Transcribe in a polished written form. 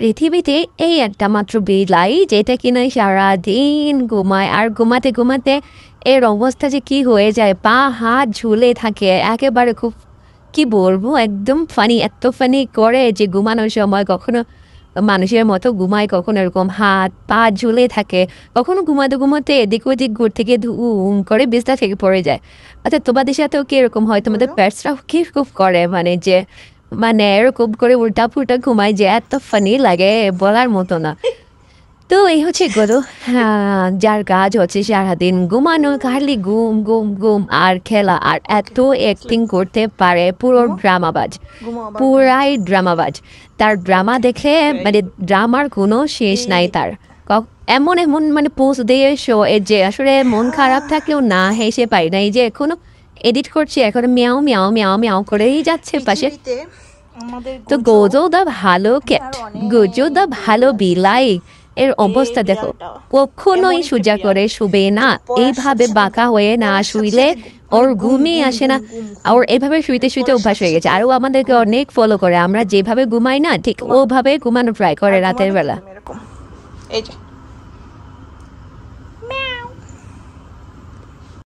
পৃথিবীতে এই একটা মাত্র বিলাই যেটা কিনা সারাদিন ঘুমায়, আর ঘুমাতে ঘুমাতে এর অবস্থা যে কি হয়ে যায়, পা হাত ঝুলে থাকে একেবারে। খুব কি বলবো, একদম ফানি, এত ফানি করে যে ঘুমানোর সময় কখনো মানুষের মতো ঘুমায়, কখনো এরকম হাত পা ঝুলে থাকে, কখনো ঘুমাতে ঘুমাতে এদিক ওদিক ঘুর থেকে ধুম করে বিছনা থেকে পড়ে যায়। আচ্ছা, তোমাদের সাথেও কি এরকম হয়? তোমাদের প্যাটসরাও কি খুব করে, মানে যে মানে এরকম করে উল্টা পুল্টা ঘুমায় যে এত ফানি লাগে বলার মতো না। তো এই হচ্ছে গরু, যার কাজ হচ্ছে সারাদিন ঘুমানো, খালি ঘুম ঘুম ঘুম আর খেলা, আর এত অ্যাক্টিং করতে পারে, পুরো ড্রামাবাজ, পুরাই ড্রামাবাজ। তার ড্রামা দেখে মানে ড্রামার কোনো শেষ নাই তার। এমন এমন মানে পোস্ট দিয়ে শো এর যে আসলে মন খারাপ থাকলেও না হেসে পাই না। এই যে এখনো এডিট করছি, এখন মিয়াও মিয়াও মিয়াও মিয়াও করেই যাচ্ছে পাশে। তো গোজো দা ভালো ক্যাট, গোজো দা ভালো বিলাই, এর অবস্থা দেখো, কখনোই সোজা করে শুবে না, এইভাবে বাঁকা হয়ে না শুইলে ওর ঘুমই আসে না। আর এভাবে শুইতে শুইতে অভ্যাস হয়ে গেছে, আর ও আমাদেরকে অনেক ফলো করে। আমরা যেভাবে ঘুমাই না ঠিক ওভাবে ঘুমানো ট্রাই করে রাতের বেলা।